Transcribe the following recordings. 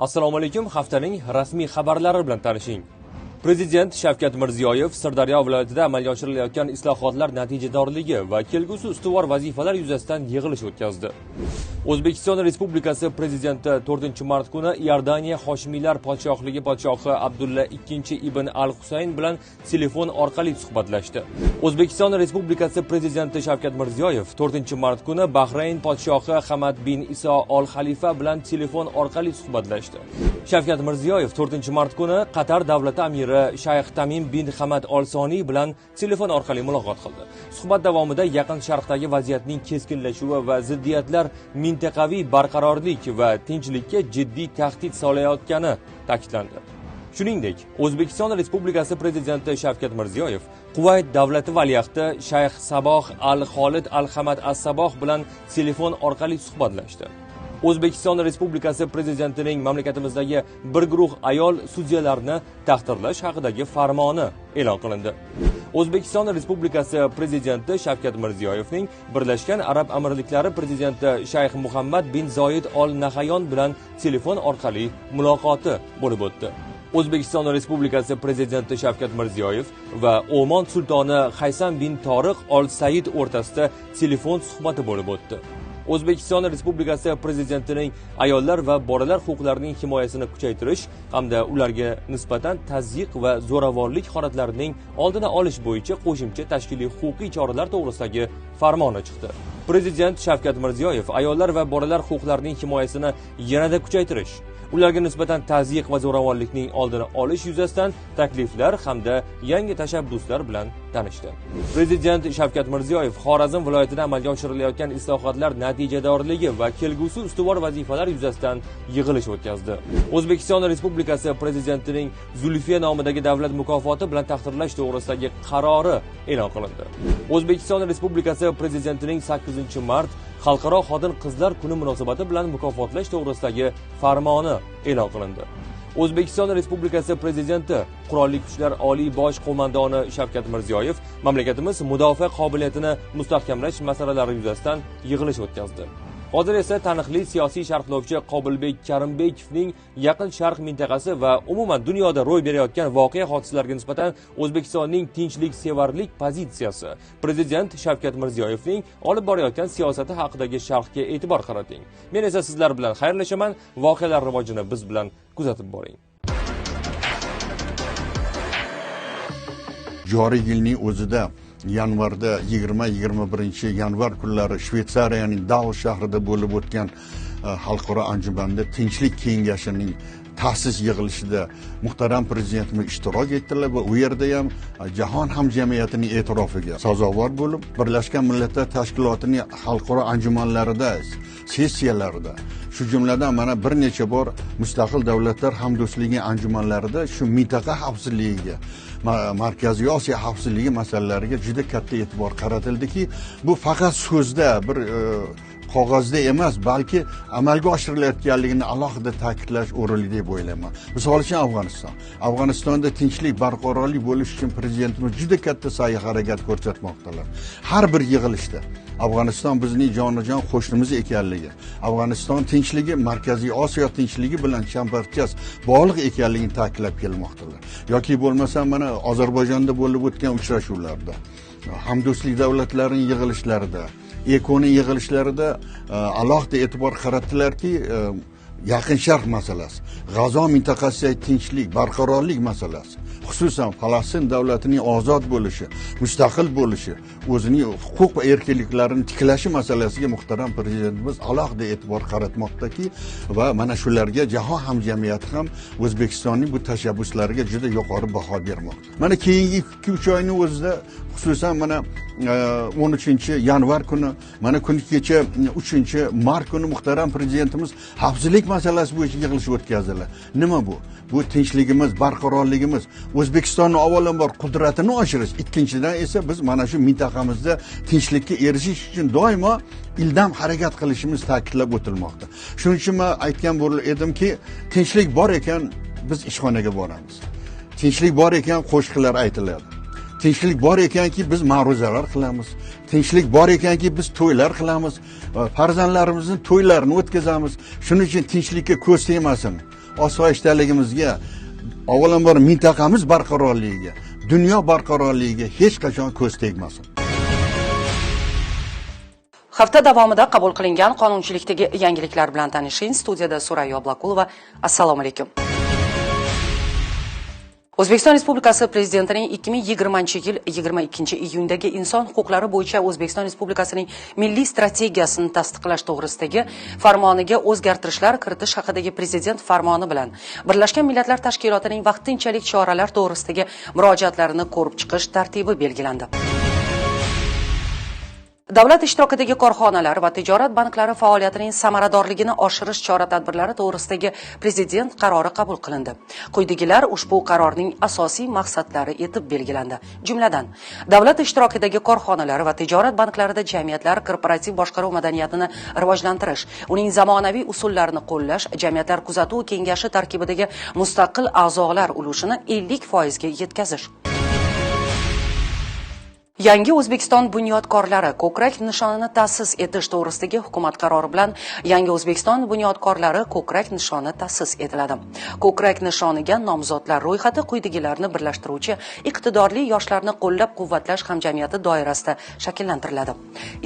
Assalomu alaykum, haftaning rasmiy xabarlari bilan tanishing. Prezident Shavkat Mirziyoyev Sirdaryo viloyatida amalga oshirilayotgan islohotlar natijadorligi va kelgusi ustuvor vazifalar yuzasidan yig'ilish o'tkazdi. O'zbekiston Respublikasi Prezidenti 4-mart kuni Iordaniya Hoshimiylar podshohligi podshohi Abdulla II ibn al-Husayn bilan telefon orqali suhbatlashdi. O'zbekiston Respublikasi Prezidenti Shavkat Mirziyoyev 4-mart kuni Bahrayn podshohi Hamad bin Iso al-Xalifa bilan telefon orqali suhbatlashdi. Shavkat Mirziyoyev 4-mart kuni Qatar davlati amiri Shayx Tamim bin Hamad al-Soniy bilan telefon orqali muloqot qildi. Suhbat davomida Yaqin Sharqdagi vaziyatning keskinlashuvi va ziddiyatlar mintaqaviy barqarorlik va tinchlikka jiddiy tahdid solayotgani ta'kidlandi. Shuningdek, O'zbekiston Respublikasi Prezidenti Shavkat Mirziyoyev Quvayt davlati valiahdi Shayx Saboh al-Xolid al-Hamad as-Saboh bilan telefon orqali suhbatlashdi. O'zbekiston Respublikasi Prezidentining mamlakatimizdagi bir guruh ayol sudyalarni taqdirlash haqidagi farmoni e'lon qilindi. O'zbekiston Respublikasi Prezidenti Shavkat Mirziyoyevning Birlashgan Arab Amirliklari Prezidenti Shayx Muhammad bin Zoyid al-Nahayon bilan telefon orqali muloqoti bo'lib o'tdi. O'zbekiston Respublikasi Prezidenti Shavkat Mirziyoyev va Omon sultoni Haysam bin Toriq al-Said o'rtasida telefon suhbati bo'lib o'tdi. O'zbekiston Respublikasi Prezidentining ayollar va bolalar huquqlarining himoyasini kuchaytirish hamda ularga nisbatan tazyiq va zo'ravonlik holatlarining oldini olish bo'yicha qo'shimcha tashkiliy huquqiy choralar to'g'risidagi farmoni chiqdi. Prezident Shavkat Mirziyoyev ayollar va bolalar huquqlarining himoyasini yanada kuchaytirish, ularga nisbatan tazyiq va zo'ravonlikning oldini olish yuzasidan takliflar hamda yangi tashabbuslar bilan tanishdi. Prezident Shavkat Mirziyoyev Xorazm viloyatida amalga oshirilayotgan islohotlar natijadorligi va kelgusi ustuvor vazifalar yuzasidan yig'ilish o'tkazdi. O'zbekiston Respublikasi Prezidentining Zulfiya nomidagi davlat mukofoti bilan taqdirlash to'g'risidagi qarori e'lon qilindi. O'zbekiston Respublikasi Prezidentining 8-mart Xalqaro xotin-qizlar kuni munosabati bilan mukofotlash to'g'risidagi farmoni e'lon qilindi. O'zbekiston Respublikasi Prezidenti Qurolli Kuchlar Oliy bosh qo'mondoni Shavkat Mirziyoyev mamlakatimiz mudofaa qobiliyatini mustahkamlash masalalari yuzasidan yig'ilish o'tkazdi. Hozir esa taniqli siyosiy sharhlovchi Qobilbek Karimbekovning Yaqin Sharq mintaqasi va umuman dunyoda ro'y berayotgan voqea hodisalarga nisbatan O'zbekistonning tinchliksevarlik pozitsiyasi, Prezident Shavkat Mirziyoyevning olib borayotgan siyosati haqidagi sharhga e'tibor qarating. Men esa sizlar bilan xayrlashaman. Voqealar rivojini biz bilan kuzatib boring. Joriy yilning o'zida yanvarda 20-21 yanvar kunlari Shveysariyaning Davos shahrida bo'lib o'tgan xalqaro anjumanda Tinchlik kengashining ta'sis yig'ilishida muhtaram prezidentimiz ishtirok etdilar va u yerda ham jahon hamjamiyatining e'tirofiga sazovor bo'lib, Birlashgan Millatlar Tashkilotining xalqaro anjumanlarida, sessiyalarida, shu jumladan mana bir necha bor Mustaqil Davlatlar Hamdo'stligi anjumanlarida shu mintaqa xavfsizligiga, Markaziy Osiyo xavfsizligi masalalariga juda katta e'tibor qaratildiki, bu faqat so'zda bir qog'ozda emas, balki amalga oshirilayotganligini alohida ta'kidlash o'rinli deb o'ylayman. Misol uchun Afg'onistonda tinchlik, barqarorlik bo'lish uchun prezidentimiz juda katta sa'y-harakat ko'rsatmoqdalar. Har bir yig'ilishda Afg'oniston bizning jonajon qo'shnimiz ekanligi, Afg'oniston tinchligi Markaziy Osiyo tinchligi bilan chambarchas bog'liq ekanligini ta'kidlab kelmoqdalar. Yoki bo'lmasa mana Ozarbayjonda bo'lib o'tgan uchrashuvlarda, hamdo'stlik davlatlarining yig'ilishlarida, Ekoning yig'ilishlarida alohida e'tibor qaratdilarki, Yaqin Sharq masalasi, G'azo mintaqasidagi tinchlik, barqarorlik masalasi, xususan Falastin davlatining ozod bo'lishi, mustaqil bo'lishi, o'zining huquq va erkinliklarini tiklashi masalasiga muhtaram prezidentimiz alohida e'tibor qaratmoqdaki va mana shularga jahon hamjamiyati ham O'zbekistonning bu tashabbuslariga juda yuqori baho bermoqda. Mana keyingi 2-3 oyning o'zida, xususan mana 13-yanvar kuni, mana kuni kecha 3-mart kuni muhtaram prezidentimiz xavfsizlik masalasi bo'yicha yig'ilish o'tkazdilar. Nima bu? Bu tinchligimiz, barqarorligimiz, O'zbekistonning avvalambor qudratini oshirish, ikkinchidan esa biz mana shu mintaqamizda tinchlikka erishish uchun doimo ildam harakat qilishimiz ta'kidlab o'tilmoqda. Shuning uchun men aytgan edimki, tinchlik bor ekan biz ishxonaga boramiz. Tinchlik bor ekan qo'shiqlar aytiladi. Tinchlik bor ekanki biz ma'ruzalar qilamiz. Tinchlik bor ekanki biz to'ylar qilamiz. Farzandlarimizning to'ylarini o'tkazamiz. Shuning uchun tinchlikka ko'z tegmasin. osoyishtaligimizga, avvalambor mintaqamiz barqarorligiga, dunyo barqarorligiga hech qachon ko'z tegmasin. Hafta davomida qabul qilingan qonunchilikdagi yangiliklar bilan tanishing. Studiyada Surayyo Ablakulova. Assalomu alaykum. O'zbekiston Respublikasi Prezidentining 2020-yil 22-iyundagi inson huquqlari bo'yicha O'zbekiston Respublikasining milliy strategiyasini tasdiqlash to'g'risidagi farmoniga o'zgartirishlar kiritish haqidagi Prezident farmoni bilan Birlashgan Millatlar Tashkilotining vaqtinchalik choralar to'g'risidagi murojaatlarini ko'rib chiqish tartibi belgilandi. Davlat ishtirokidagi korxonalar va tijorat banklari faoliyatining samaradorligini oshirish chora-tadbirlari to'g'risidagi Prezident qarori qabul qilindi. Quyidagilar ushbu qarorning asosiy maqsadlari etib belgilandi. Jumladan, davlat ishtirokidagi korxonalar va tijorat banklarida jamiyatlar korporativ boshqaruv madaniyatini rivojlantirish, uning zamonaviy usullarini qo'llash, jamiyatlar kuzatuv kengashi tarkibidagi mustaqil a'zolar ulushini 50% ga yetkazish. Yangi O'zbekiston bunyodkorlari ko'krak nishonini ta'sis etish to'g'risidagi hukumat qarori bilan Yangi O'zbekiston bunyodkorlari ko'krak nishoni ta'sis etiladi. Ko'krak nishoniga nomzodlar ro'yxati quyidagilarni birlashtiruvchi iqtidorli yoshlarni qo'llab-quvvatlash hamjamiyati doirasida shakllantiriladi.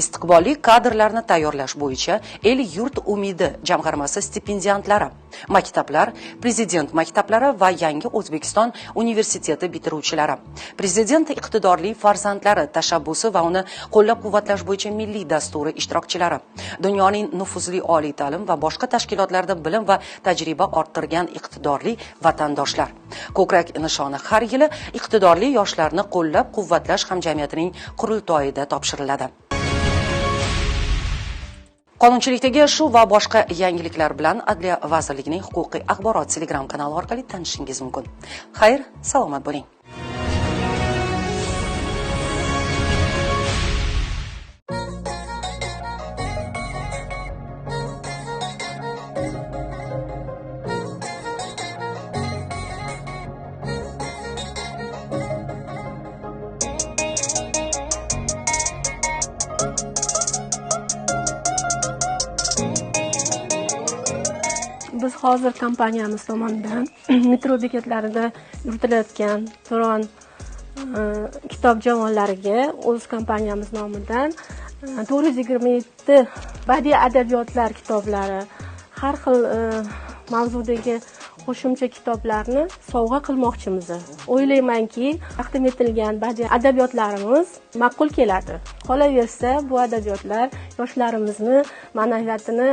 Istiqbolli kadrlarni tayyorlash bo'yicha El yurt umidi jamg'armasi stipendiantlari, maktablar, Prezident maktablari va Yangi O'zbekiston universiteti bitiruvchilari, Prezident iqtidorli farzandlari tashabbusi va uni qo'llab-quvvatlash bo'yicha milliy dasturi ishtirokchilari, dunyoning nufuzli oliy ta'lim va boshqa tashkilotlarda bilim va tajriba orttirgan iqtidorli vatandoshlar. Ko'krak nishoni har yili iqtidorli yoshlarni qo'llab-quvvatlash hamjamiyatining qurultoyida topshiriladi. Qonunchilikdagi shu va boshqa yangiliklar bilan Adliya vazirligining huquqiy axborot Telegram kanali orqali tanishishingiz mumkin. Xayr, salomat bo'ling. Biz hozir kompaniyamiz tomonidan metro bekatlarida yuritilayotgan Turon kitob javonlariga o'z kompaniyamiz nomidan 427 badiiy adabiyotlar kitoblari, har xil mavzudagi qo'shimcha kitoblarni sovg'a qilmoqchimiz. O'ylaymanki, taqdim etilgan badiiy adabiyotlarimiz ma'qul keladi. Qolaversa, bu adabiyotlar yoshlarimizni ma'naviyatini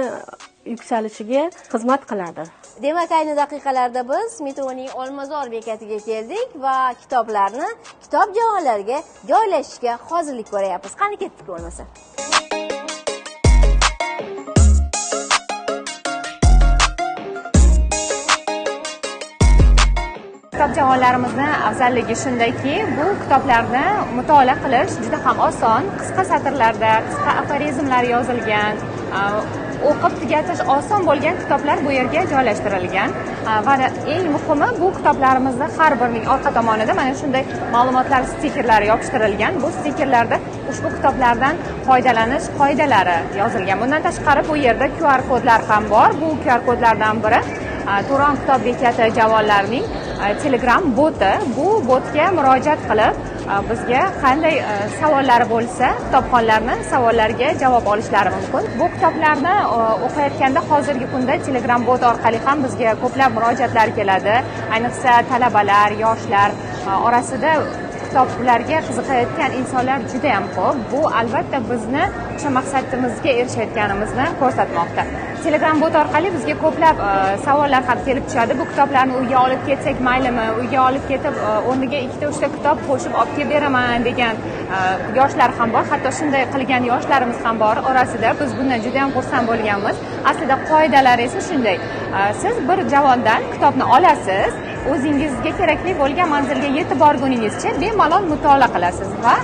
yuksalishiga xizmat qiladi. Demak, ayni daqiqalarda biz metroning Olmazor bekatiga keldik va kitoblarni kitob javonlariga joylashishga hozirlik ko'ryapmiz. Qani ketdik bo'lmasa. Kitob javonlarimizni afzalligi shundaki, bu kitoblarni mutolaa qilish juda ham oson, qisqa satrlarda, qisqa aforizmlar yozilgan, o'qib tugatish oson bo'lgan kitoblar bu yerga joylashtirilgan va eng muhimi, bu kitoblarimizni har birining orqa tomonida mana shunday ma'lumotlar stikerlari yopishtirilgan. Bu stikerlarda ushbu kitoblardan foydalanish qoidalari yozilgan. Bundan tashqari bu yerda QR kodlar ham bor. Bu QR kodlardan biri Turon kitob bekati javonlarining Telegram boti. Bu botga murojaat qilib, bizga qanday savollari bo'lsa, kitobxonlarning savollariga javob olishlari mumkin. Bu kitoblarni o'qiyotganda hozirgi kunda Telegram bot orqali ham bizga ko'plab murojaatlar keladi. Ayniqsa talabalar, yoshlar orasida kitoblarga qiziqayotgan insonlar juda ham ko'p. Bu albatta bizni o'sha maqsadimizga erishayotganimizni ko'rsatmoqda. Telegram bot orqali bizga ko'plab savollar ham kelib tushadi. Bu kitoblarni uyga olib ketsak maylimi? Uyga olib ketib, o'rniga 2-3 ta kitob qo'shib olib kelib beraman degan yoshlar ham bor. Hatto shunday qilgan yoshlarimiz ham bor orasida. Biz bundan juda ham xursand bo'lganmiz. Aslida qoidalar esa shunday. Siz bir javondan kitobni olasiz, o'zingizga kerakli bo'lgan manzilga yetib borguningizcha bemalol mutolaa qilasiz va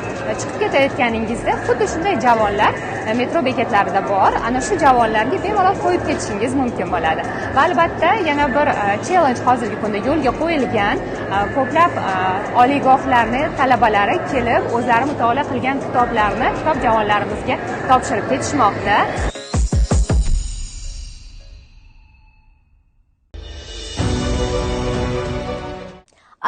chiqib ketayotganingizda xuddi shunday javonlar metro bekatlarida bor. Ana shu javonlarga bemalol qo'yib ketishingiz mumkin bo'ladi. Va albatta yana bir challenge hozirgi kunda yo'lga qo'yilgan. Ko'plab oliygohlarni talabalari kelib, o'zlari mutolaa qilgan kitoblarni kitob javonlarimizga topshirib ketishmoqda.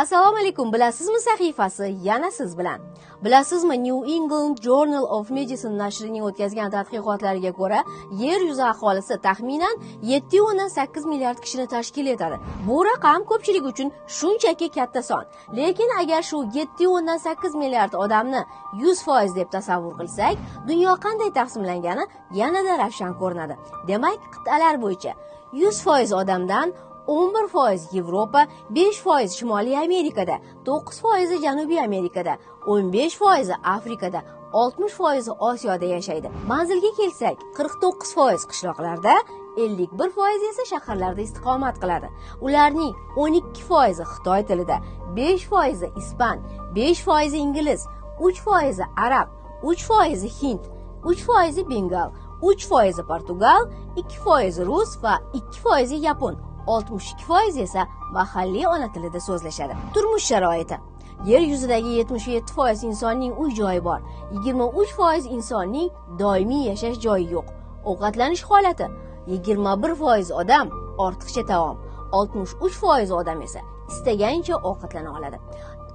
Assalomu alaykum. Bilasizmi sahifasi yana siz bilan. Bilasizmi, New England Journal of Medicine nashrining o'tkazgan tadqiqotlariga ko'ra, yer yuzi aholisi taxminan 7,8 milliard kishini tashkil etadi. Bu raqam ko'pchilik uchun shunchaki katta son. Lekin agar shu 7,8 milliard odamni 100% deb tasavvur qilsak, dunyo qanday taqsimlangani yanada ravshan ko'rinadi. Demak, qit'alar bo'yicha 100% odamdan 11% Yevropa, 5% Shimoliy Amerikada, 9% Janubiy Amerikada, 15% Afrikada, 60% Osiyoda yashaydi. Manzilga kelsak, 49% qishloqlarda, 51% esa shaharlarda istiqomat qiladi. Ularning 12% Xitoy tilida, 5% ispan, 5% ingliz, 3% arab, 3% hind, 3% bengal, 3% portugal, 2% rus va 2% yapon. 62% esa mahalliy ona tilida so'zlashadi. Turmush sharoiti. Yer yuzidagi 77% insonning uy joyi bor. 23% insonning doimiy yashash joyi yo'q. Ovqatlanish holati. 21% odam ortiqcha taom, 63% odam esa istagancha ovqatlana oladi.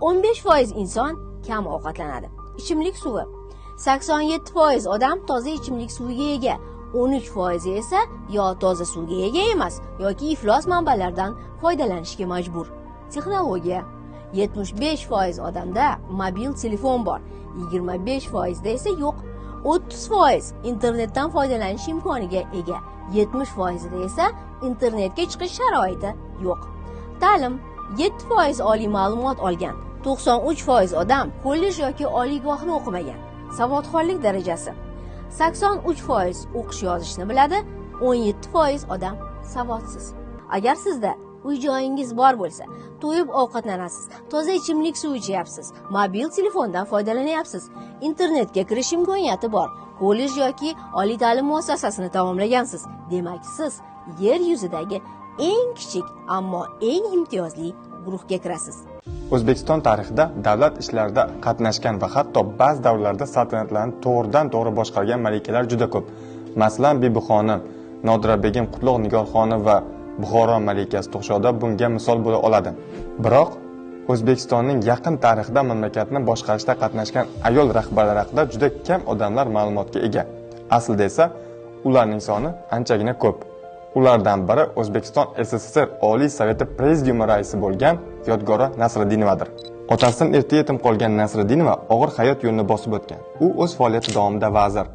15% inson kam ovqatlanadi. Ichimlik suvi. 87% odam toza ichimlik suviga ega. 13% esa yo toza suvga ega emas yoki iflos manbalardan foydalanishga majbur. Texnologiya. 75% odamda mobil telefon bor, 25% da esa yo'q. 30% internetdan foydalanish imkoniga ega, 70% da esa internetga chiqish sharoiti yo'q. Ta'lim. 7% oliy ma'lumot olgan, 93% odam kollej yoki oliygohni o'qimagan. Savodxonlik darajasi. 83% o'qish yozishni biladi, 17% odam savodsiz. Agar sizda uy joyingiz bor bo'lsa, to'yib ovqatlanasiz, toza ichimlik suv ichyapsiz, mobil telefondan foydalanyapsiz, internetga kirish imkoniyati bor, kollej yoki oliy ta'lim muassasasini tamomlagansiz, demak siz yer yuzidagi eng kichik ammo eng imtiyozli guruhga kirasiz. O'zbekiston tarixida davlat ishlarida qatnashgan va hatto ba'zi davrlarda saltanatlarni to'g'ridan-to'g'ri boshqargan malikalar juda ko'p. Masalan, Bibi xonim, Nodira begim, Qutlug' Nigor xonim va Buxoro malikasi To'xshoda bunga misol bo'la oladi. Biroq O'zbekistonning yaqin tarixida mamlakatni boshqarishda qatnashgan ayol rahbarlar haqida juda kam odamlar ma'lumotga ega. Aslida esa ularning soni anchagina ko'p. Ulardan biri O'zbekiston SSSR Oliy Soveti prezidiumi raisi bo'lgan Yodgora Nasriddinovadir. Otasidan erta yetim qolgan Nasriddinova og'ir hayot yo'lini bosib o'tgan. U o'z faoliyati davomida vazir,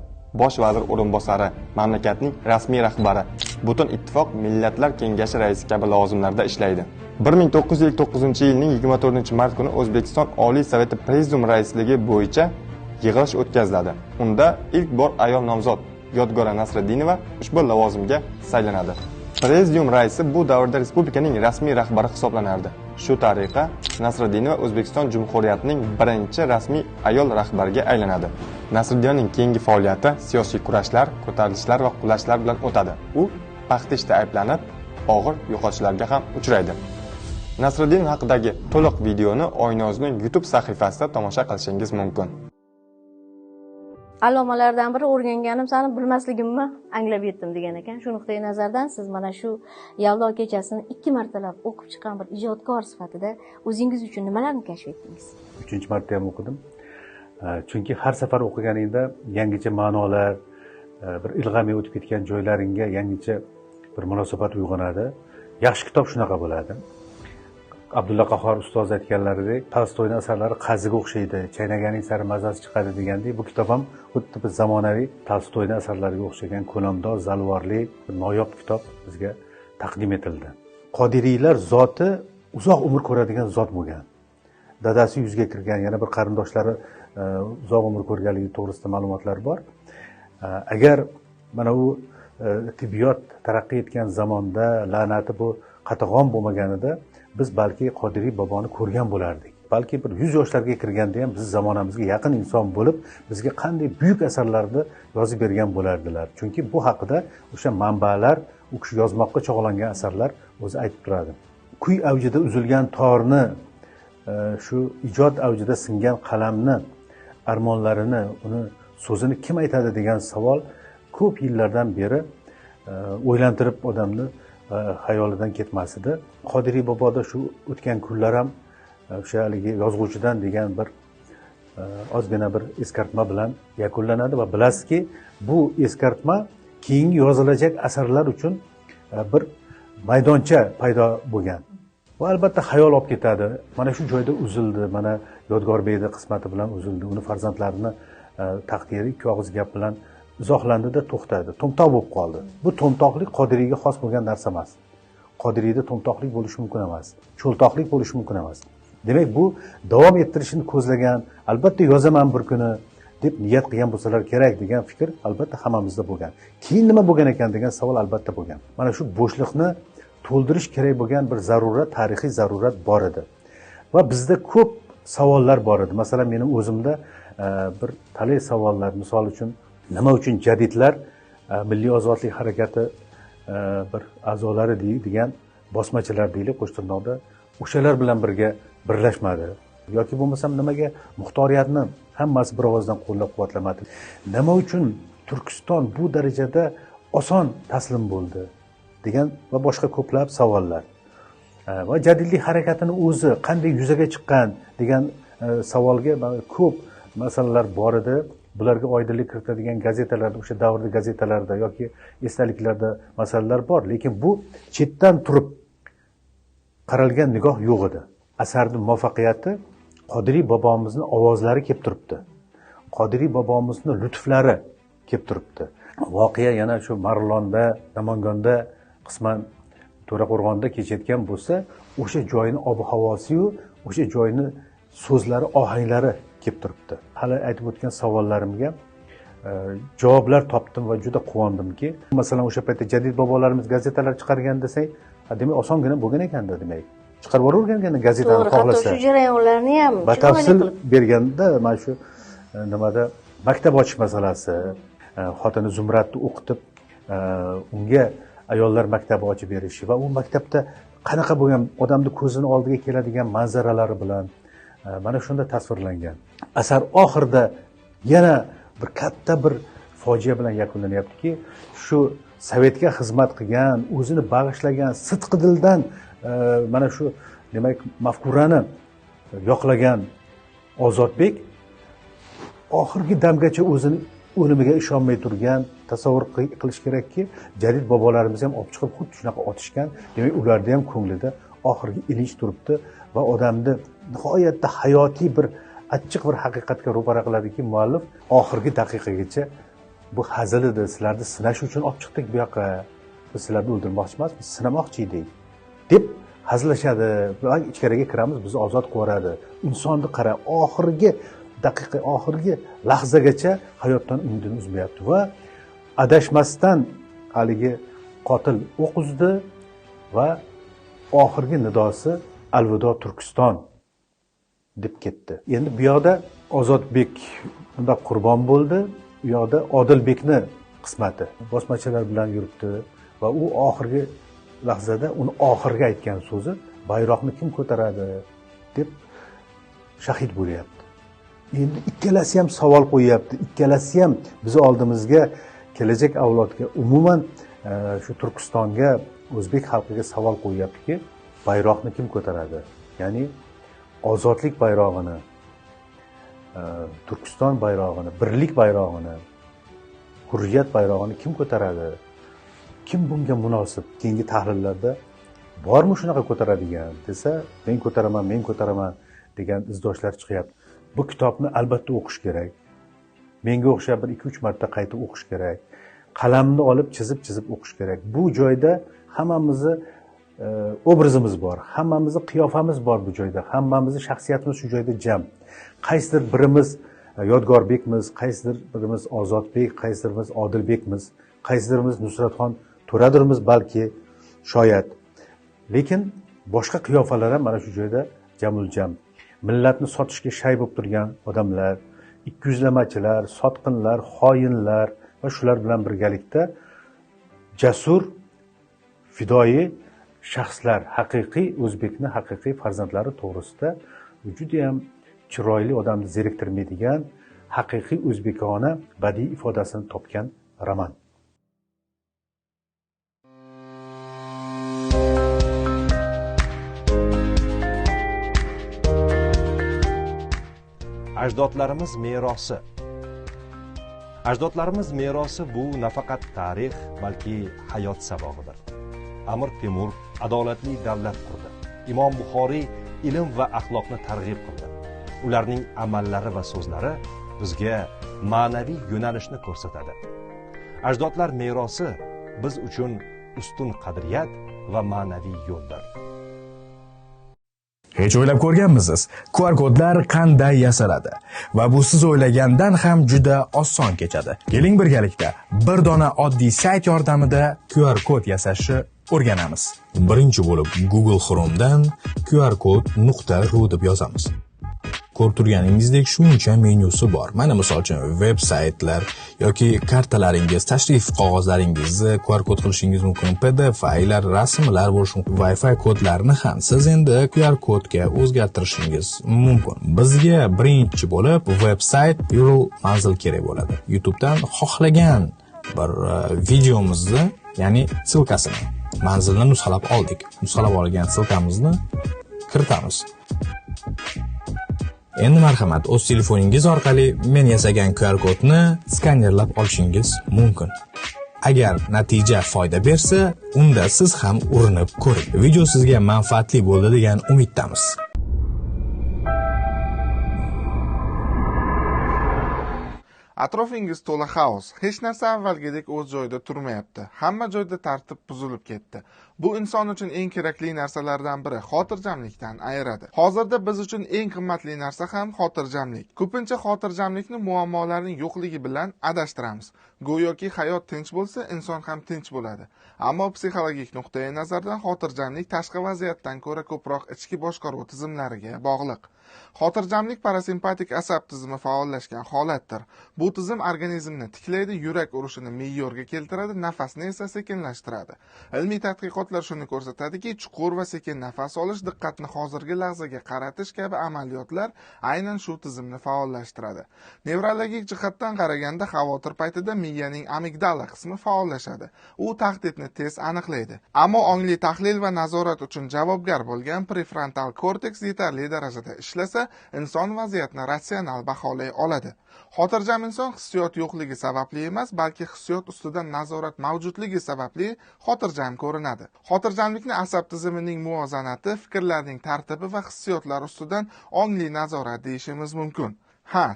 bosh vazir o'rinbosari, mamlakatning rasmiy rahbari, Butun ittifoq Millatlar Kengashi raisi kabi lavozimlarda ishlaydi. 1959-yilning 24-mart kuni O'zbekiston Oliy Soveti prezidiumi raisligi bo'yicha yig'ilish o'tkaziladi. Unda ilk bor ayol nomzod Yodgora Nasriddinova ushbu lavozimga saylanadi. Prezidium raisi bu davrda respublikaning rasmiy rahbari hisoblanardi. Shu tariqa Nasriddinova O'zbekiston Jumhuriyatining birinchi rasmiy ayol rahbariga aylanadi. Nasriddinovaning keyingi faoliyati siyosiy kurashlar, ko'tarilishlar va qulashlar bilan o'tadi. U paxtishda ayblanib, og'ir yo'qotishlarga ham uchraydi. Nasriddinov haqidagi to'liq videoni Oynozning YouTube sahifasida tomosha qilishingiz mumkin. Allomalardan biri o'rganganim sani bilmasligimni anglab yetdim degan ekan. Shu nuqtai nazardan siz mana shu Yavlo kechasini 2 martalab o'qib chiqqan bir ijodkor sifatida o'zingiz uchun nimalarni kashf etdingiz? 3-marta ham o'qidim. Chunki har safar o'qiganingda yangicha ma'nolar, bir ilg'amay o'tib ketgan joylaringga yangicha bir munosabat uyg'onadi. Yaxshi kitob shunaqa bo'ladi. Abdulla Qahhor ustoz aytganlaridek, Tolstoyning asarlari qaziga o'xshaydi, chaynaganing sari mazasi chiqadi degandek, bu kitob ham xuddi biz zamonaviy Tolstoyning asarlariga o'xshagan ko'lamdor, zalvorli, noyob kitob bizga taqdim etildi. Qodiriylar zoti uzoq umr ko'radigan zot bo'lgan. Dadasi yuzga kirgan, yana bir qarindoshlari uzoq umr ko'rganligi to'g'risida ma'lumotlar bor. Agar mana u tibbiyot taraqqiy etgan zamonda la'nati bu qatag'on bo'lmaganida biz balki Qodiriy boboni ko'rgan bo'lardik. Balki bir 100 yoshlarga kirganda ham biz zamonamizga yaqin inson bo'lib, bizga qanday buyuk asarlarni yozib bergan bo'lardilar. Chunki bu haqida o'sha manbalar, u kishi yozmoqqa chog'langan asarlar o'zi aytib turadi. Kuy avjida uzilgan torni, shu ijod avjida singan qalamni, armonlarini, uni so'zini kim aytadi degan savol ko'p yillardan beri o'ylantirib odamni xayolidan ketmas edi. Qodiriy boboda shu o'tgan kunlar ham o'sha haligi yozuvchidan degan bir ozgina bir eskartma bilan yakunlanadi va bilasizki, bu eskartma keyingi yozilajak asarlar uchun bir maydoncha paydo bo'lgan. Va albatta xayol olib ketadi. Mana shu joyda uzildi, mana Yodgorbekni qismati bilan uzildi, uni farzandlarini taqdiri ikki og'iz gap bilan izohlandida to'xtadi, to'mtoq bo'lib qoldi. Bu to'mtoqlik Qodiriyga xos bo'lgan narsa emas. Qodiriyda to'mtoqlik bo'lishi mumkin emas, cho'ltoqlik bo'lishi mumkin emas. Demak, bu davom ettirishni ko'zlagan, albatta yozaman bir kuni deb niyat qilgan bo'lsalar kerak degan fikr albatta hammamizda bo'lgan. Keyin nima bo'lgan ekan degan savol albatta bo'lgan. Mana shu bo'shliqni to'ldirish kerak bo'lgan bir zarurat, tarixiy zarurat bor edi. Va bizda ko'p savollar bor edi. Masalan, mening o'zimda bir talay savollar, misol uchun nima uchun jadidlar Milliy ozodlik harakati bir a'zolari degan bosmachilar deylik Qo'shtirnoqda o'shalar bilan birga birlashmadi yoki bo'lmasam nimaga muxtoriyatni hammasi bir ovozdan qo'llab-quvvatlamadi. Nima uchun Turkiston bu darajada oson taslim bo'ldi degan va boshqa ko'plab savollar. Va jadidlik harakatini o'zi qanday yuzaga chiqqan degan savolga ko'p masalalar bor edi. Bularga oydinlik kiritadigan gazetalarda, o'sha davrda gazetalarda yoki esdaliklarda masalalar bor, lekin bu chetdan turib qaralgan nigoh yo'q edi. Asarning muvaffaqiyati Qodiriy bobomizni ovozlari kelib turibdi. Qodiriy bobomizni lutflari kelib turibdi. Voqea yana shu Marg'ilonda, Namangonda, qisman To'raqo'rg'onda kechayotgan bo'lsa, o'sha joyning ob-havosi-yu, o'sha joyning so'zlari, ohanglari kelib turibdi. Hali aytib o'tgan savollarimga javoblar topdim va juda quvondimki, masalan, o'sha paytda jadid bobolarimiz gazetalar chiqargan desak, demak osongina bo'lgan ekanda, demak. Chiqarib yuborgan gazetani xohlasa. Shu jarayonlarni ham batafsil berganda, mana shu nimada maktab ochish masalasi, xotini Zumradni o'qitib, unga ayollar maktabi ochib berishi va u maktabda qanaqa bo'lgan odamning ko'zini oldiga keladigan manzaralari bilan mana shunda tasvirlangan. Asar oxirida yana bir katta bir fojia bilan yakunlanyaptiki, shu Sovetga xizmat qilgan, o'zini bag'ishlagan, sidqi dildan mana shu demak mafkurani yoqlagan Ozodbek oxirgi damgacha o'zini o'limiga ishonmay turgan. Tasavvur qilish kerakki, jadid bobolarimiz ham olib chiqib xuddi shunaqa otishgan. Demak, ularda ham ko'nglida oxirgi ilinj turibdi va odamni nihoyatda hayotiy bir achchiq bir haqiqatga ro'para qiladiki, muallif oxirgi daqiqagacha bu hazil edi, sizlarni sinash uchun olib chiqdik bu yoqqa, biz sizlarni o'ldirmoqchi emas, biz sinamoqchi edik deb hazillashadi va ichkariga kiramiz, bizni ozod qilib yuboradi. Insonni qara, oxirgi daqiqa, oxirgi lahzagacha hayotdan umidini uzmayapti va adashmasdan haligi qotil o'q uzdi va oxirgi nidosi alvido Turkiston deb ketdi. Endi bu yoqda Ozodbek unda qurbon bo'ldi, bu yoqda Odilbekni qismati bosmachilar bilan yuribdi va u oxirgi lahzada uni oxirgi aytgan so'zi bayroqni kim ko'taradi deb shahid bo'lyapti. Endi ikkalasi ham savol qo'yyapti, ikkalasi ham biz oldimizga kelajak avlodga, umuman shu Turkistonga, o'zbek xalqiga savol qo'yyaptiki, bayroqni kim ko'taradi? Ya'ni ozodlik bayrog'ini, Turkiston bayrog'ini, birlik bayrog'ini, hurriyat bayrog'ini kim ko'taradi? Kim bunga munosib? Keyingi tahlillarda bormi shunaqa ko'taradigan desa, men ko'taraman degan izdoshlar chiqyapti. Bu kitobni albatta o'qish kerak. Menga o'xshab bir 2-3 marta qayta o'qish kerak. Qalamni olib chizib o'qish kerak. Bu joyda hammamizni obrazimiz bor, hammamizni qiyofamiz bor bu joyda, hammamizni shaxsiyatimiz shu joyda jam. Qaysidir birimiz Yodgorbekmiz, qaysidir birimiz Ozodbek, qaysidir birimiz Odilbekmiz, qaysidirimiz Nusratxon To'radirmiz balki, shoyat. Lekin boshqa qiyofalar ham mana shu joyda jamul-jam. Millatni sotishga shay bo'lib turgan odamlar, ikkiyuzlamachilar, sotqinlar, xoinlar va shular bilan birgalikda jasur, fidoyi shaxslar, haqiqiy o'zbekni haqiqiy farzandlari to'g'risida juda ham chiroyli odamni zeriktirmaydigan haqiqiy o'zbekona badiiy ifodasini topgan roman. Ajdodlarimiz merosi. Ajdodlarimiz merosi bu nafaqat tarix, balki hayot sabog'idir. Amir Temur adolatli davlat qurdi. Imom Buxoriy ilm va axloqni targ'ib qildi. Ularning amallari va so'zlari bizga ma'naviy yo'nalishni ko'rsatadi. Ajdodlar merosi biz uchun ustun qadriyat va ma'naviy yo'ldir. Hech o'ylab ko'rganmisiz? QR kodlar qanday yasaladi? Va bu siz o'ylagandan ham juda oson kechadi. Keling birgalikda bir dona oddiy sayt yordamida QR kod yasashni o'rganamiz. Birinchi bo'lib Google Chrome'dan qrkod.ru deb yozamiz. Ko'rib turganingizdek shuncha menyusi bor. Mana misol uchun veb-saytlar yoki kartalaringiz, tashrif qog'ozlaringizni QR kod qilishingiz mumkin. PDF fayllar, rasmlar bo'lishi mumkin. Wi-Fi kodlarni ham siz endi QR kodga o'zgartirishingiz mumkin. Bizga birinchi bo'lib veb-sayt URL manzil kerak bo'ladi. YouTube'dan xohlagan bir videomizni, ya'ni silkasini, manzilni nusxalab oldik. Nusxalab olgan silkamizni kiritamiz. Endi marhamat, o'z telefoningiz orqali men yasagan QR kodni skanerlab olishingiz mumkin. Agar natija foyda bersa, unda siz ham urinib ko'ring. Video sizga manfaatli bo'ldi degan umiddamiz. Atrofingiz to'la xaos. Hech narsa avvalgidek o'z joyida turmayapti. Hamma joyda tartib buzilib ketdi. Bu inson uchun eng kerakli narsalardan biri, xotirjamlikdan ayiradi. Hozirda biz uchun eng qimmatli narsa ham xotirjamlik. Ko'pincha xotirjamlikni muammolarning yo'qligi bilan adashtiramiz. Go'yoki hayot tinch bo'lsa, inson ham tinch bo'ladi. Ammo psixologik nuqtai nazardan xotirjamlik tashqi vaziyatdan ko'ra ko'proq ichki boshqaruv tizimlariga bog'liq. Xotirjamlik parasimpatik asab tizimi faollashgan holatdir. Bu tizim organizmni tiklaydi, yurak urishini me'yorga keltiradi, nafasni esa sekinlashtiradi. Ilmiy tadqiqotlar shuni ko'rsatadiki, chuqur va sekin nafas olish, diqqatni hozirgi lahzaga qaratish kabi amaliyotlar aynan shu tizimni faollashtiradi. Nevrologik jihatdan qaraganda xavotir paytida miyaning amigdala qismi faollashadi. U tahdidni tez aniqlaydi. Ammo ongli tahlil va nazorat uchun javobgar bo'lgan prefrontal korteks yetarli darajada ishlasa, inson vaziyatni ratsional baholay oladi. Xotirjam inson hissiyot yo'qligi sababli emas, balki hissiyot ustidan nazorat mavjudligi sababli xotirjam ko'rinadi. Xotirjamlikni asab tizimining muvozanati, fikrlarning tartibi va hissiyotlar ustidan ongli nazorat deyishimiz mumkin.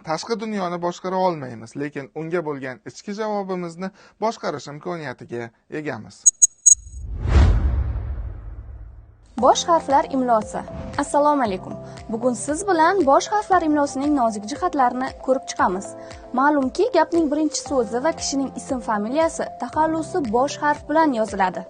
Tashqi dunyoni boshqara olmaymiz, lekin unga bo'lgan ichki javobimizni boshqarish imkoniyatiga egamiz. Bosh harflar imlosi. Assalomu alaykum. Bugun siz bilan bosh harflar imlosining nozik jihatlarini ko'rib chiqamiz. Ma'lumki, gapning birinchi so'zi va kishining ism familiyasi taxallusi bosh harf bilan yoziladi.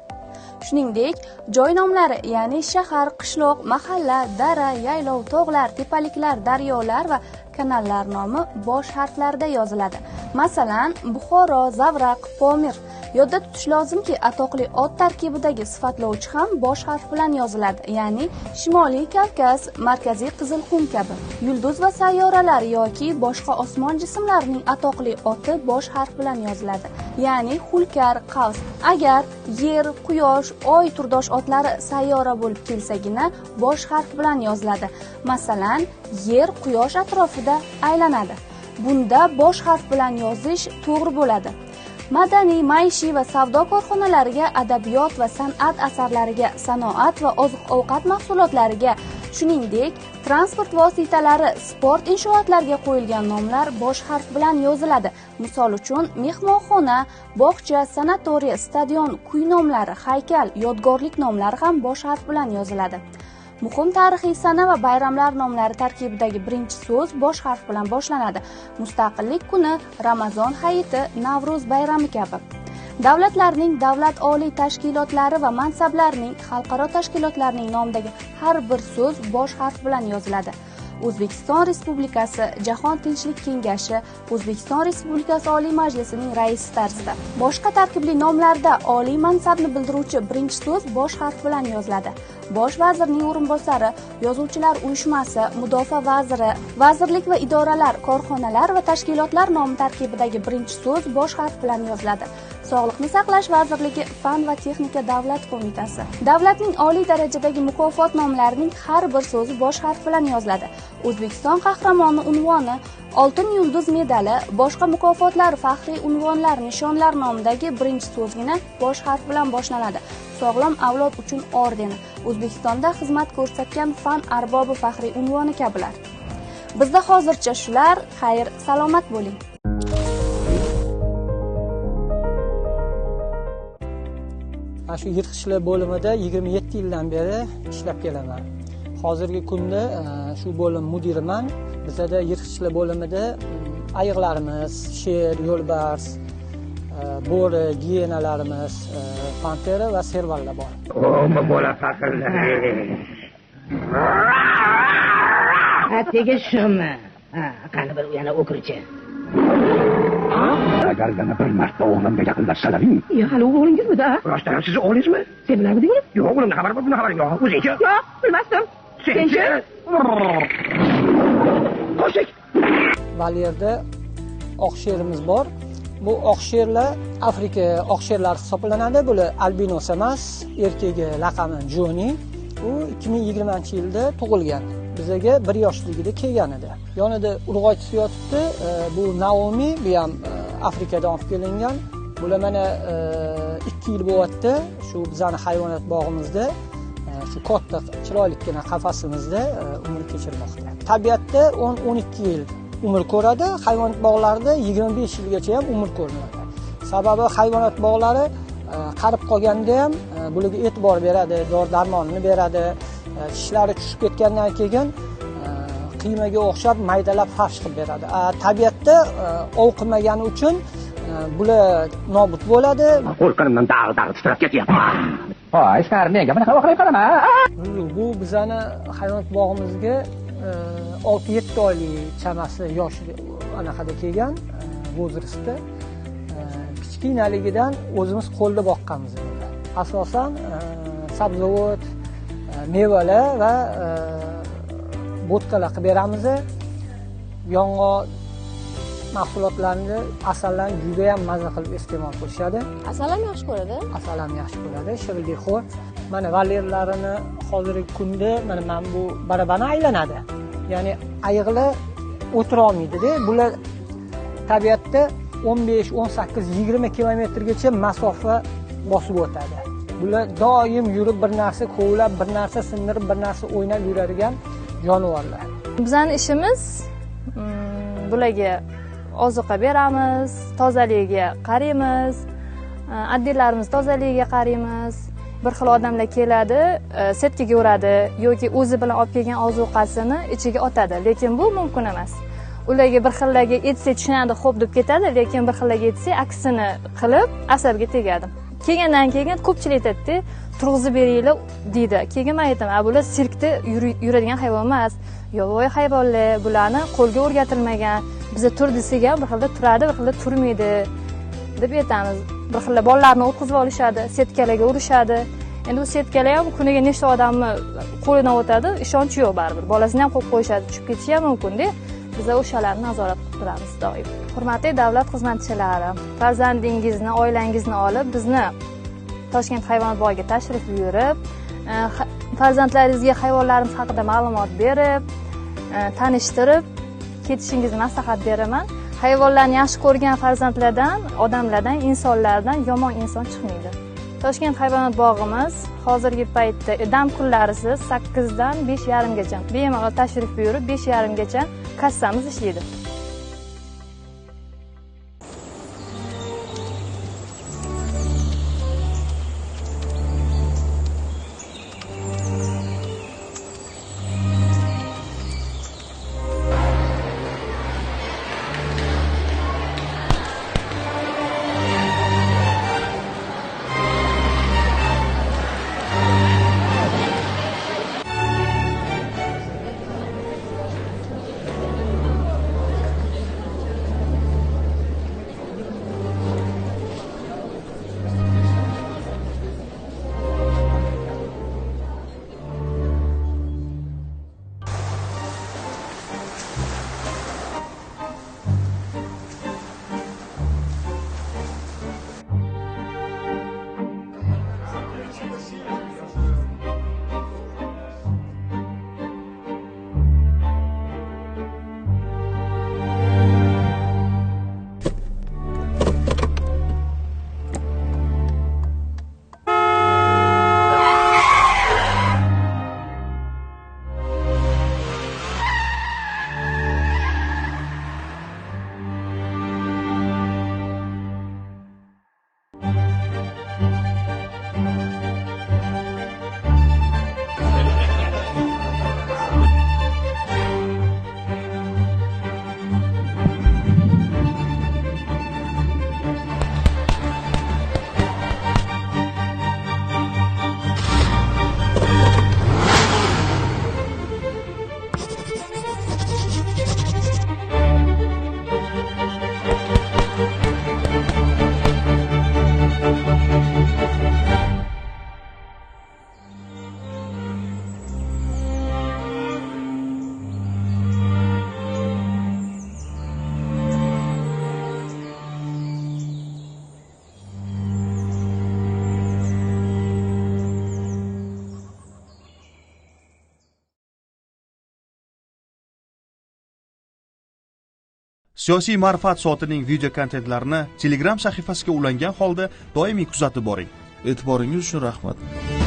Shuningdek, joy nomlari, ya'ni shahar, qishloq, mahalla, dara, yaylov, tog'lar, tepaliklar, daryolar va kanallar nomi bosh harflarda yoziladi. Masalan, Buxoro, Zavraq, Pomir. Yodda tutish lozimki, atoqli ot tarkibidagi sifatlovchi ham bosh harf bilan yoziladi, ya'ni Shimoliy Kavkaz, Markaziy Qizilqum kabi. Yulduz va sayyoralar yoki boshqa osmon jismlarining atoqli oti bosh harf bilan yoziladi, ya'ni Hulkar, Qavs. Agar yer, quyosh, oy turdosh otlari sayyora bo'lib kelsagina bosh harf bilan yoziladi. Masalan, yer quyosh atrofida aylanadi. Bunda bosh harf bilan yozish to'g'ri bo'ladi. Madaniy, maishiy va savdo korxonalariga, adabiyot va san'at asarlariga, sanoat va oziq-ovqat mahsulotlariga, shuningdek, transport vositalari, sport inshootlariga qo'yilgan nomlar bosh harf bilan yoziladi. Misol uchun, mehmonxona, bog'cha, sanatoriy, stadion, kuy nomlari, haykal, yodgorlik nomlari ham bosh harf bilan yoziladi. Muhim tarixiy sana va bayramlar nomlari tarkibidagi birinchi so'z bosh harf bilan boshlanadi. Mustaqillik kuni, Ramazon hayiti, Navro'z bayrami kabi. Davlatlarning, davlat oliy tashkilotlari va mansablarining, xalqaro tashkilotlarning nomidagi har bir so'z bosh harf bilan yoziladi. O'zbekiston Respublikasi Jahon tinchlik kengashi, O'zbekiston Respublikasi Oliy Majlisining raisi tarzida. Boshqa tarkibli nomlarda oliy mansabni bildiruvchi birinchi so'z bosh harf bilan yoziladi. bosh vazirning o'rinbosari, yozuvchilar uyushmasi, mudofaa vaziri, vazirlik va idoralar, korxonalar va tashkilotlar nomi tarkibidagi birinchi so'z bosh harf bilan yoziladi. Sog'liqni saqlash vazirligi Fan va texnika davlat qo'mitasi. Davlatning oliy darajadagi mukofot nomlarining har bir so'zi bosh harf bilan yoziladi. O'zbekiston qahramoni unvoni, oltin yulduz medali, boshqa mukofotlar, faxriy unvonlar, nishonlar nomidagi birinchi so'zgina bosh harf bilan boshlanadi. Sog'lom avlod uchun ordeni, O'zbekistonda xizmat ko'rsatgan fan arbobi faxriy unvoni kabilar. Bizda hozircha shular. Xayr, salomat bo'ling. Shu yirtqichlar bo'limida 27 yildan beri ishlab kelaman. Hozirgi kunda shu bo'lim mudiriman. Bizda yirtqichlar bo'limida ayiqlarimiz, sher, yo'lbars, bo'ri, giyenalarimiz, pantera va servallar bor. O'ma bola faqirlar. Atigi shumi? Qani bir yana o'kirchi. Agar yana bir marta o'g'limga yaqinlashsalaring. Hali o'g'lingizmi-da? Rostdan siz o'g'lingizmi? Sen bilarmidingiz? Yo'q, o'g'limdan xabar bor, bundan xabaring yo'q. O'zingchi? Yo'q, bilmasdim. Senchi? Qo'shik. Valyerda oq sherimiz bor. Bu oq sherlar Afrika oq sherlari hisoblanadi. Bular albinos emas, erkagi laqami Joni. U 2020-yilda tug'ilgan. Bizaga 1 yoshligida kelgan edi. Yonida urg'ochisi yotibdi. Bu Naomi, bu ham Afrikadan olib kelingan. Bular mana 2 yil bo'lyapti shu bizning hayvonot bog'imizda, shu katta chiroylikgina qafasimizda umr kechirmoqda. Tabiatda 10-12 yil umr ko'radi, hayvonot bog'larida 25 yilgacha ham umr ko'radi. Sababi hayvonot bog'lari qarib qolganda ham bularga e'tibor beradi, dori-darmonini beradi. Tishlari tushib ketgandan keyin qiymaga o'xshab maydalab farsh qilib beradi. Tabiatda ov qilmagani uchun bular nobud bo'ladi. Qo'rqqanimdan dag'i titrab ketyapman. Hoy, sar menga bunaqa o'qilib qolama. Bu bizani hayvonot bog'imizga 6-7 oylik chamasi yosh anaqada kelgan vozrastda. Kichkinaligidan o'zimiz qo'lda boqqanmiz. Asosan sabzavot, mevalar va bo'tqalar qilib beramiz. Yong'oq mahsulotlarini, asallarni juda ham maza qilib iste'mol qilishadi. Asal ham yaxshi ko'radi. Asal ham yaxshi ko'radi, shirinlik xo'r. Mana valyerlarini hozirgi kunda mana bu barabana aylanadi. Ya'ni ayiqlar o'tira olmaydi-da. Bular tabiatda 15, 18, 20 kilometrgacha masofa bosib o'tadi. Bular doim yurib bir narsa kovlab, bir narsa sindirib, bir narsa o'ynab yuradigan jonivorlar. Bizning ishimiz bularga ozuqa beramiz, tozaligiga qaraymiz, addilarimiz tozaligiga qaraymiz. Bir xil odamlar keladi, setkaga uradi yoki o'zi bilan olib kelgan ozuqasini ichiga otadi, lekin bu mumkin emas. Ularga bir xillarga etsa tushunadi, xo'p deb ketadi, lekin bir xillarga etsa aksini qilib asabga tegadi. Kelgandan keyin ko'pchilik aytadi, turg'izib beringlar deydi. Keyin men aytaman, bular sirkda yuradigan hayvon emas, yovvoyi hayvonlar, bularni qo'lga o'rgatilmagan. Biza tur desak ham bir xilda turadi, bir xilda turmaydi deb aytamiz. Bir xillar bolalarni o'tkazib olishadi, setkalarga urishadi. Endi bu setkalar ham kuniga nechta odamni qo'lidan o'tadi, ishonch yo'q baribir. Bolasini ham qo'yib qo'yishadi, tushib ketishi ham mumkin-da. Biz o'shalarni nazorat qilib turamiz doim. Hurmatli davlat xizmatchilari, farzandingizni, oilangizni olib bizni Toshkent hayvonot bog'iga tashrif buyurib, farzandlaringizga hayvonlarimiz haqida ma'lumot berib, tanishtirib ketishingizni maslahat beraman. Hayvonlarni yaxshi ko'rgan farzandlardan, odamlardan, insonlardan yomon inson chiqmaydi. Toshkent hayvonot bog'imiz hozirgi paytda dam kunlarisiz 8 dan 5:30 gacha bemalol tashrif buyurib 5:30 gacha kassamiz ishlaydi. Siyosiy ma'rifat soatining video kontentlarini Telegram sahifasiga ulangan holda doimiy kuzatib boring. E'tiboringiz uchun rahmat.